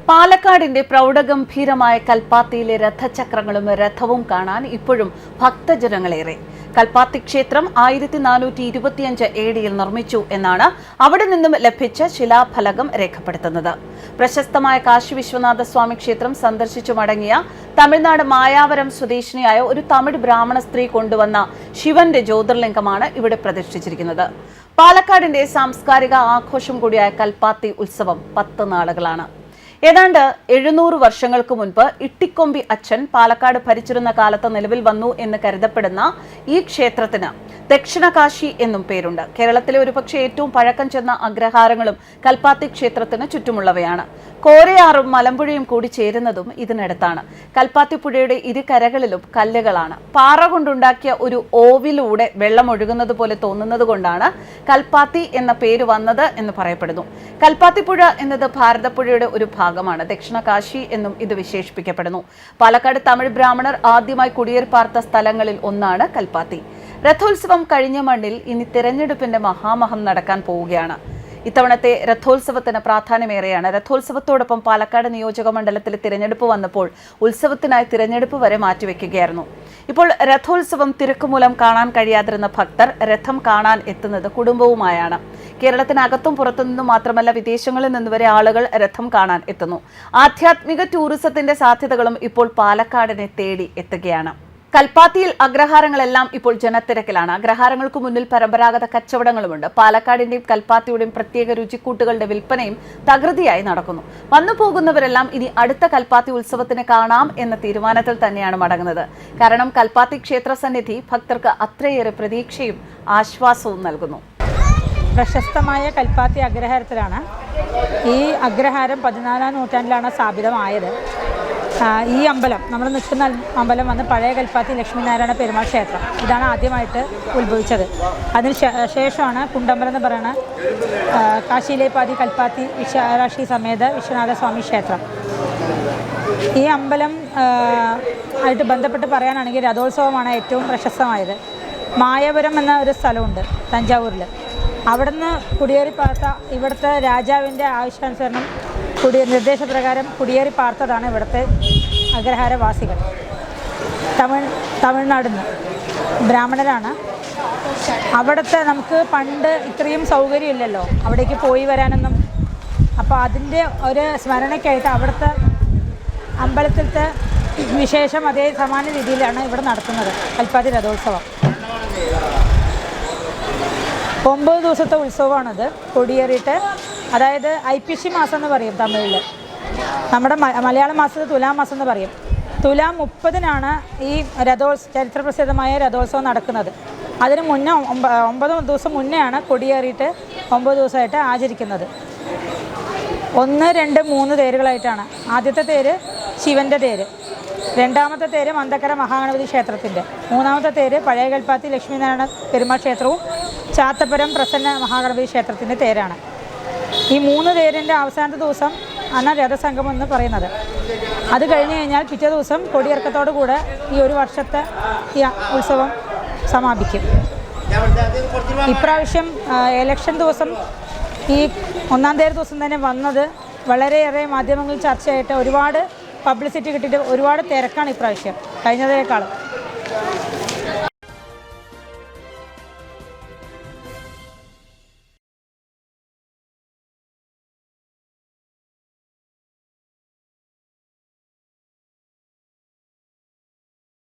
പാലക്കാടിന്റെ പ്രൗഢഗംഭീരമായ കൽപ്പാത്തിയിലെ രഥചക്രങ്ങളും രഥവും കാണാൻ ഇപ്പോഴും ഭക്തജനങ്ങളേറെ. കൽപ്പാത്തി ക്ഷേത്രം 1425 AD നിർമ്മിച്ചു എന്നാണ് അവിടെ നിന്നും ലഭിച്ച ശിലാഫലകം രേഖപ്പെടുത്തുന്നത്. പ്രശസ്തമായ കാശി വിശ്വനാഥ സ്വാമി ക്ഷേത്രം സന്ദർശിച്ചു മടങ്ങിയ തമിഴ്നാട് മായാവരം സ്വദേശിനിയായ ഒരു തമിഴ് ബ്രാഹ്മണ സ്ത്രീ കൊണ്ടുവന്ന ശിവന്റെ ജ്യോതിർലിംഗമാണ് ഇവിടെ പ്രതിഷ്ഠിച്ചിരിക്കുന്നത്. പാലക്കാടിന്റെ സാംസ്കാരിക ആഘോഷം കൂടിയായ കൽപ്പാത്തി ഉത്സവം 10 നാളുകളാണ്. ഏതാണ്ട് 700 വർഷങ്ങൾക്ക് മുൻപ് ഇട്ടിക്കൊമ്പി അച്ഛൻ പാലക്കാട് ഭരിച്ചിരുന്ന കാലത്ത് നിലവിൽ വന്നു എന്ന് കരുതപ്പെടുന്ന ഈ ക്ഷേത്രത്തിന് ദക്ഷിണ കാശി എന്നും പേരുണ്ട്. കേരളത്തിലെ ഒരുപക്ഷെ ഏറ്റവും പഴക്കം ചെന്ന അഗ്രഹാരങ്ങളും കൽപ്പാത്തി ക്ഷേത്രത്തിന് ചുറ്റുമുള്ളവയാണ്. കോരയാറും മലമ്പുഴയും കൂടി ചേരുന്നതും ഇതിനടുത്താണ്. കൽപ്പാത്തി പുഴയുടെ ഇരുകരകളിലും കല്ലുകളാണ്. പാറ കൊണ്ടുണ്ടാക്കിയ ഒരു ഓവിലൂടെ വെള്ളം ഒഴുകുന്നത് പോലെ തോന്നുന്നത് കൊണ്ടാണ് കൽപ്പാത്തി എന്ന പേര് വന്നത് എന്ന് പറയപ്പെടുന്നു. കൽപ്പാത്തി പുഴ എന്നത് ഭാരതപ്പുഴയുടെ ഒരു ഭാഗമാണ്. ദക്ഷിണ കാശി എന്നും ഇത് വിശേഷിപ്പിക്കപ്പെടുന്നു. പാലക്കാട് തമിഴ് ബ്രാഹ്മണർ ആദ്യമായി കുടിയേറി പാർത്ത സ്ഥലങ്ങളിൽ ഒന്നാണ് കൽപ്പാത്തി. രഥോത്സവം കഴിഞ്ഞ മണ്ണിൽ ഇനി തിരഞ്ഞെടുപ്പിന്റെ മഹാമഹം നടക്കാൻ പോവുകയാണ്. ഇത്തവണത്തെ രഥോത്സവത്തിന് പ്രാധാന്യമേറെയാണ്. രഥോത്സവത്തോടൊപ്പം പാലക്കാട് നിയോജക മണ്ഡലത്തിലെ തിരഞ്ഞെടുപ്പ് വന്നപ്പോൾ ഉത്സവത്തിനായി തിരഞ്ഞെടുപ്പ് വരെ മാറ്റിവെക്കുകയായിരുന്നു. ഇപ്പോൾ രഥോത്സവം തിരക്കുമൂലം കാണാൻ കഴിയാതിരുന്ന ഭക്തർ രഥം കാണാൻ എത്തുന്നത് കുടുംബവുമായാണ്. കേരളത്തിനകത്തും പുറത്തുനിന്നും മാത്രമല്ല വിദേശങ്ങളിൽ നിന്ന് വരെ ആളുകൾ രഥം കാണാൻ എത്തുന്നു. ആധ്യാത്മിക ടൂറിസത്തിന്റെ സാധ്യതകളും ഇപ്പോൾ പാലക്കാടിനെ തേടി എത്തുകയാണ്. കൽപ്പാത്തിയിൽ അഗ്രഹാരങ്ങളെല്ലാം ഇപ്പോൾ ജനത്തിരക്കിലാണ്. അഗ്രഹാരങ്ങൾക്ക് മുന്നിൽ പരമ്പരാഗത കച്ചവടങ്ങളുമുണ്ട്. പാലക്കാടിന്റെയും കൽപ്പാത്തിയുടെയും പ്രത്യേക രുചിക്കൂട്ടുകളുടെ വിൽപ്പനയും തകൃതിയായി നടക്കുന്നു. വന്നു പോകുന്നവരെല്ലാം ഇനി അടുത്ത കൽപ്പാത്തി ഉത്സവത്തിന് കാണാം എന്ന തീരുമാനത്തിൽ തന്നെയാണ് മടങ്ങുന്നത്. കാരണം കൽപ്പാത്തി ക്ഷേത്ര സന്നിധി ഭക്തർക്ക് അത്രയേറെ പ്രതീക്ഷയും ആശ്വാസവും നൽകുന്നു. പ്രശസ്തമായ കൽപ്പാത്തി അഗ്രഹാരത്തിലാണ്. ഈ അഗ്രഹാരം 14ാം നൂറ്റാണ്ടിലാണ് സ്ഥാപിതമായത്. ഈ അമ്പലം, നമ്മൾ നിൽക്കുന്ന അമ്പലം വന്ന് പഴയ കൽപ്പാത്തി ലക്ഷ്മീനാരായണ പെരുമാൾ ക്ഷേത്രം. ഇതാണ് ആദ്യമായിട്ട് ഉത്ഭവിച്ചത്. അതിന് ശേഷമാണ് കുണ്ടമ്പലം എന്ന് പറയുന്ന കാശിയിലെ പാതി കൽപ്പാത്തി വിശാലാക്ഷി സമേത വിശ്വനാഥ സ്വാമി ക്ഷേത്രം. ഈ അമ്പലം ആയിട്ട് ബന്ധപ്പെട്ട് പറയാനാണെങ്കിൽ രഥോത്സവമാണ് ഏറ്റവും പ്രശസ്തമായത്. മായപുരം എന്ന ഒരു സ്ഥലമുണ്ട് തഞ്ചാവൂരിൽ. അവിടുന്ന് കുടിയേറി പാർത്ത ഇവിടുത്തെ രാജാവിൻ്റെ ആവശ്യാനുസരണം നിർദ്ദേശപ്രകാരം കുടിയേറി പാർത്തതാണ് ഇവിടുത്തെ അഗ്രഹാരവാസികൾ. തമിഴ്നാടിൽ നിന്ന് ബ്രാഹ്മണരാണ്. അവിടുത്തെ നമുക്ക് പണ്ട് ഇത്രയും സൗകര്യമില്ലല്ലോ അവിടേക്ക് പോയി വരാനൊന്നും. അപ്പോൾ അതിൻ്റെ ഒരു സ്മരണയ്ക്കായിട്ട് അവിടുത്തെ അമ്പലത്തിലത്തെ വിശേഷം അതേ സമാന രീതിയിലാണ് ഇവിടെ നടത്തുന്നത് കൽപ്പാത്തി രഥോത്സവം. 9 ദിവസത്തെ ഉത്സവമാണത്. കൊടിയേറിയിട്ട്, അതായത് ഐപ്പിശി മാസം എന്ന് പറയും തമിഴിൽ. നമ്മുടെ മലയാള മാസത്തിൽ തുലാം മാസം എന്ന് പറയും. തുലാം 30-നാണ് ഈ ചരിത്രപ്രസിദ്ധമായ രഥോത്സവം നടക്കുന്നത്. അതിന് മുന്നേ 9 ദിവസം മുന്നെയാണ് കൊടിയേറിയിട്ട് 9 ദിവസമായിട്ട് ആചരിക്കുന്നത്. 1, 2, 3 തേരുകളായിട്ടാണ്. ആദ്യത്തെ തേര് ശിവൻ്റെ തേര്, രണ്ടാമത്തെ തേര് മന്തക്കര മഹാഗണപതി ക്ഷേത്രത്തിൻ്റെ, മൂന്നാമത്തെ തേര് പഴയ കൽപ്പാത്തി ലക്ഷ്മീനാരായണ പെരുമാൾ ക്ഷേത്രവും ചാത്തപ്പുരം പ്രസന്ന മഹാഗണപതി ക്ഷേത്രത്തിൻ്റെ തേരാണ്. ഈ 3 തേരിൻ്റെ അവസാനത്തെ ദിവസം ആണ് രഥസംഗമം എന്ന് പറയുന്നത്. അത് കഴിഞ്ഞ് കഴിഞ്ഞാൽ പിറ്റേ ദിവസം കൊടിയിറക്കത്തോടു കൂടെ ഈ ഒരു വർഷത്തെ ഈ ഉത്സവം സമാപിക്കും. ഇപ്രാവശ്യം ഇലക്ഷൻ ദിവസം ഈ 1-ാം തേര് ദിവസം തന്നെ വന്നത് വളരെയേറെ മാധ്യമങ്ങളിൽ ചർച്ചയായിട്ട് ഒരുപാട് പബ്ലിസിറ്റി കിട്ടിയിട്ട് ഒരുപാട് തിരക്കാണ് ഇപ്രാവശ്യം കഴിഞ്ഞതിനേക്കാളും.